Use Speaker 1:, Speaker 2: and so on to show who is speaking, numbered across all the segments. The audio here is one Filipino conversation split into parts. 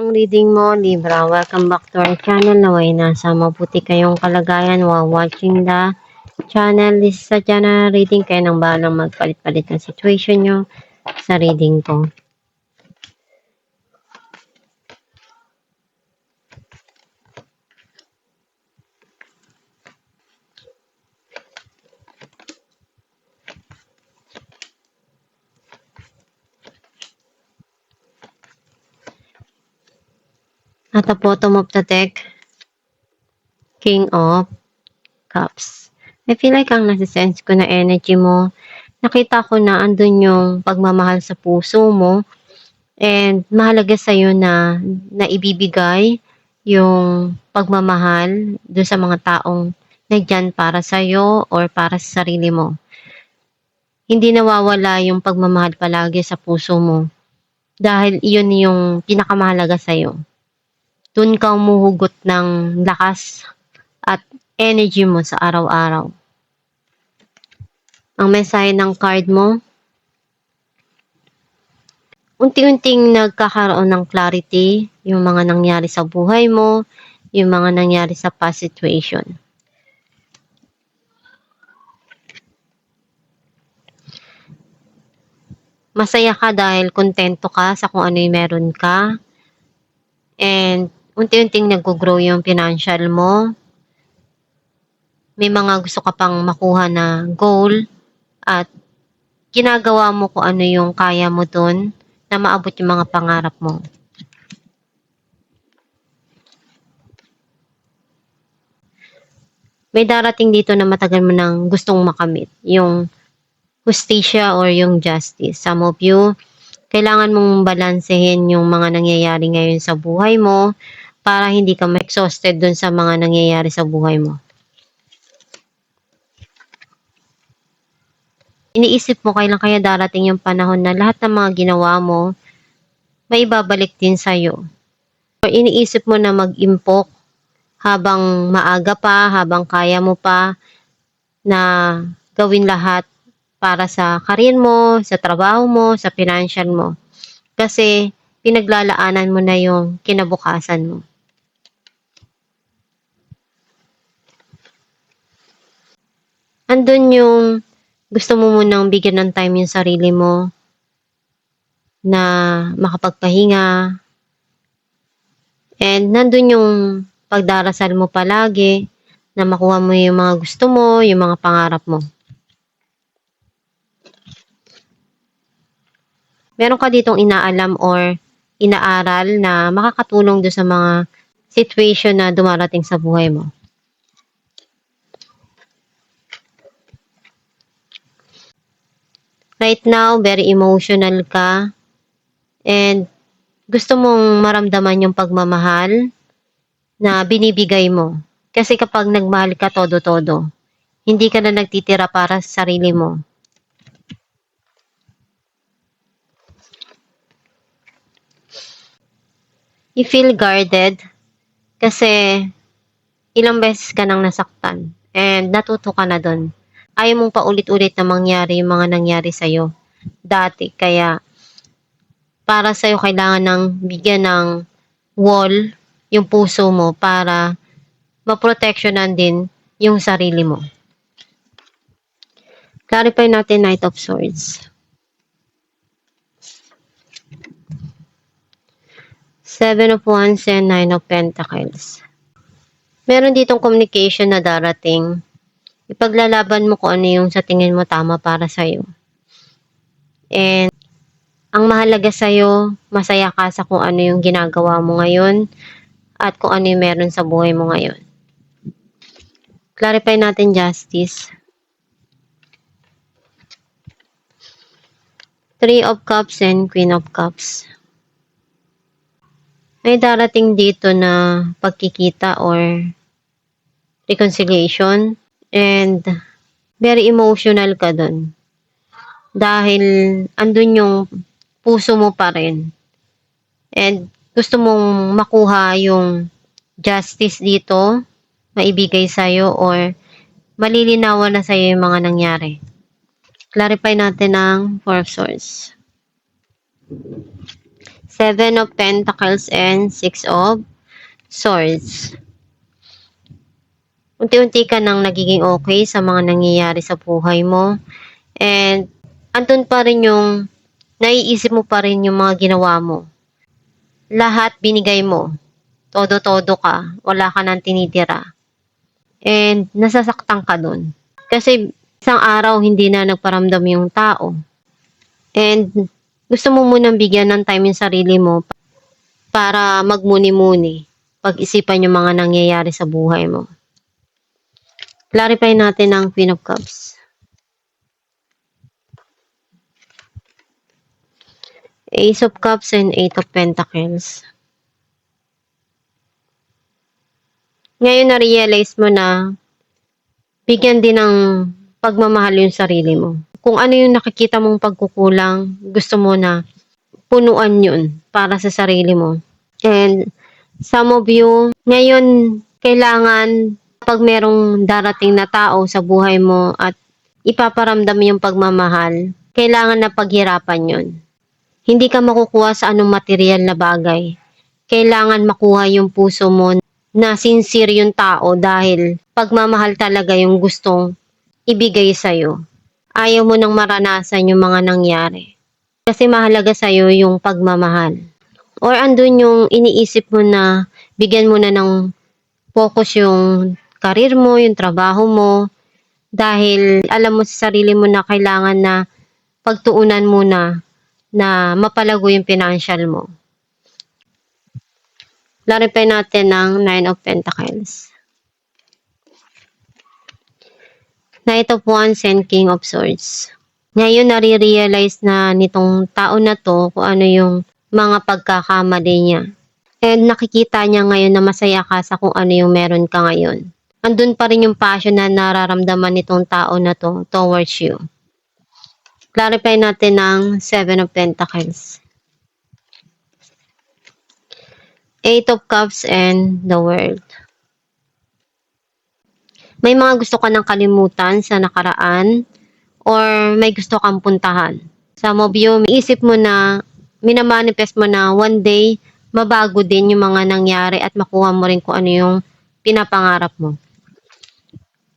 Speaker 1: ang reading mo, Libra. Welcome back to our channel. Naway nasa mabuti kayong kalagayan while watching the channel. This is a general reading. Kaya nang bahalang magpalit-palit ng situation nyo sa reading ko. At the bottom of the deck, King of Cups. I feel like ang nasisense ko na energy mo, nakita ko na andun yung pagmamahal sa puso mo and mahalaga sa'yo na naibibigay yung pagmamahal doon sa mga taong nandyan para sa'yo or para sa sarili mo. Hindi nawawala yung pagmamahal palagi sa puso mo dahil iyon yung pinakamahalaga sa'yo. Doon ka umuhugot ng lakas at energy mo sa araw-araw. Ang mensahe ng card mo, unti-unting nagkakaroon ng clarity yung mga nangyari sa buhay mo, yung mga nangyari sa past situation. Masaya ka dahil kontento ka sa kung ano yung meron ka. And unti-unting nag-grow yung financial mo. May mga gusto ka pang makuha na goal at ginagawa mo kung ano yung kaya mo dun na maabot yung mga pangarap mo. May darating dito na matagal mo nang gustong makamit, yung hustisya or yung justice. Some of you, kailangan mong balansehin yung mga nangyayari ngayon sa buhay mo para hindi ka ma-exhausted dun sa mga nangyayari sa buhay mo. Iniisip mo kailan kaya darating yung panahon na lahat ng mga ginawa mo may ibabalik din sa'yo. Or iniisip mo na mag-impok habang maaga pa, habang kaya mo pa na gawin lahat para sa career mo, sa trabaho mo, sa financial mo. Kasi pinaglalaanan mo na yung kinabukasan mo. Andun yung gusto mo munang bigyan ng time yung sarili mo na makapagpahinga. And nandun yung pagdarasal mo palagi na makuha mo yung mga gusto mo, yung mga pangarap mo. Meron ka ditong inaalam or inaaral na makakatulong doon sa mga situation na dumarating sa buhay mo. Right now, very emotional ka and gusto mong maramdaman yung pagmamahal na binibigay mo. Kasi kapag nagmahal ka todo-todo, hindi ka na nagtitira para sa sarili mo. You feel guarded kasi ilang beses ka nang nasaktan and natuto ka na doon. Ayaw mong paulit-ulit na mangyari yung mga nangyari sa'yo dati. Kaya para sa'yo kailangan ng bigyan ng wall yung puso mo para maproteksyonan din yung sarili mo. Clarify natin Knight of Swords. Seven of Wands and Nine of Pentacles. Meron ditong communication na darating. Ipaglalaban mo kung ano yung sa tingin mo tama para sa'yo. And ang mahalaga sa'yo, masaya ka sa kung ano yung ginagawa mo ngayon at kung ano yung meron sa buhay mo ngayon. Clarify natin Justice. Three of Cups and Queen of Cups. May darating dito na pagkikita or reconciliation and very emotional ka dun. Dahil andun yung puso mo pa rin. And gusto mong makuha yung justice dito, maibigay sa'yo or malilinawan na sa'yo yung mga nangyari. Clarify natin ang Four of Swords. Seven of Pentacles and Six of Swords. Unti-unti ka nang nagiging okay sa mga nangyayari sa buhay mo. And andun pa rin yung naiisip mo pa rin yung mga ginawa mo. Lahat binigay mo. Todo-todo ka. Wala ka nang tinitira. And nasasaktan ka dun. Kasi isang araw hindi na nagparamdam yung tao. And gusto mo munang bigyan ng time yung sarili mo para magmuni-muni. Pag-isipan yung mga nangyayari sa buhay mo. Clarify natin ang Queen of Cups. Ace of Cups and Eight of Pentacles. Ngayon na-realize mo na bigyan din ng pagmamahal yung sarili mo. Kung ano yung nakikita mong pagkukulang, gusto mo na punuan yun para sa sarili mo. And some of you, ngayon kailangan pag merong darating na tao sa buhay mo at ipaparamdam yung pagmamahal, kailangan na paghirapan yun. Hindi ka makukuha sa anong material na bagay. Kailangan makuha yung puso mo na sincere yung tao dahil pagmamahal talaga yung gustong ibigay sa'yo. Ayaw mo nang maranasan yung mga nangyari. Kasi mahalaga sa'yo yung pagmamahal. Or andun yung iniisip mo na bigyan mo na ng focus yung karir mo, yung trabaho mo. Dahil alam mo sa sarili mo na kailangan na pagtuunan muna na mapalago yung financial mo. Clarify natin ng Nine of Pentacles. Knight of Wands and King of Swords. Ngayon, nare-realize na nitong tao na to kung ano yung mga pagkakamali niya. And nakikita niya ngayon na masaya ka sa kung ano yung meron ka ngayon. Andun pa rin yung passion na nararamdaman nitong tao na to towards you. Clarify natin ng Seven of Pentacles. Eight of Cups and the World. May mga gusto ka nang kalimutan sa nakaraan or may gusto kang puntahan. Some of you, iisip mo na, minamanifest mo na one day, mabago din yung mga nangyari at makuha mo rin kung ano yung pinapangarap mo.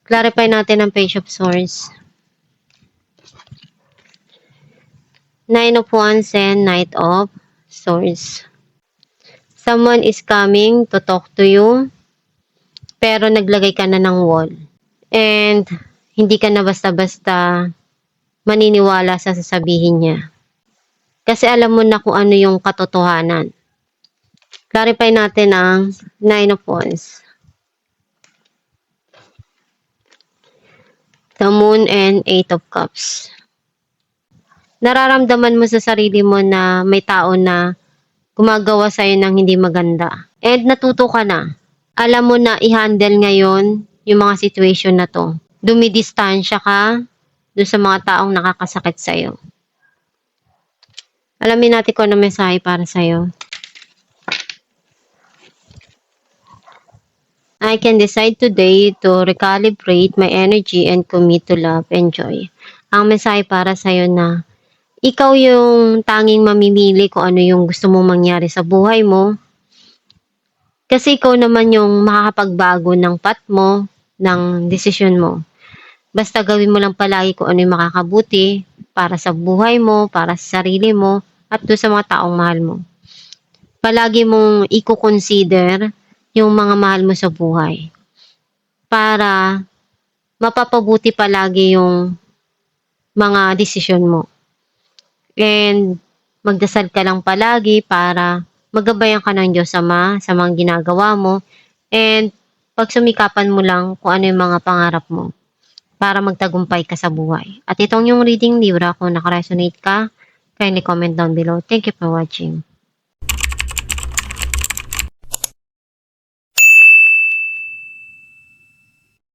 Speaker 1: Clarify natin ang Page of Swords. Nine of Wands and Knight of Swords. Someone is coming to talk to you, pero naglagay ka na ng wall. And hindi ka na basta-basta maniniwala sa sasabihin niya. Kasi alam mo na kung ano yung katotohanan. Clarify natin ang Nine of Wands. The Moon and Eight of Cups. Nararamdaman mo sa sarili mo na may tao na gumagawa sa'yo ng hindi maganda. And natuto ka na. Alam mo na i-handle ngayon yung mga situation na to. Dumidistansya ka dun sa mga taong nakakasakit sa'yo. Alamin natin kung ano mensahe para sa'yo. I can decide today to recalibrate my energy and commit to love and joy. Ang mensahe para sa'yo na ikaw yung tanging mamimili kung ano yung gusto mong mangyari sa buhay mo. Kasi ikaw naman yung makakapagbago ng path mo, ng desisyon mo. Basta gawin mo lang palagi kung ano yung makakabuti para sa buhay mo, para sa sarili mo, at doon sa mga taong mahal mo. Palagi mong i-consider yung mga mahal mo sa buhay. Para mapapabuti palagi yung mga desisyon mo. And magdasal ka lang palagi para magabayan ka ng Diyos Ama sa mga ginagawa mo. And pagsumikapan mo lang kung ano yung mga pangarap mo para magtagumpay ka sa buhay. At itong yung reading Libra, kung nakaresonate ka, kindly comment down below. Thank you for watching.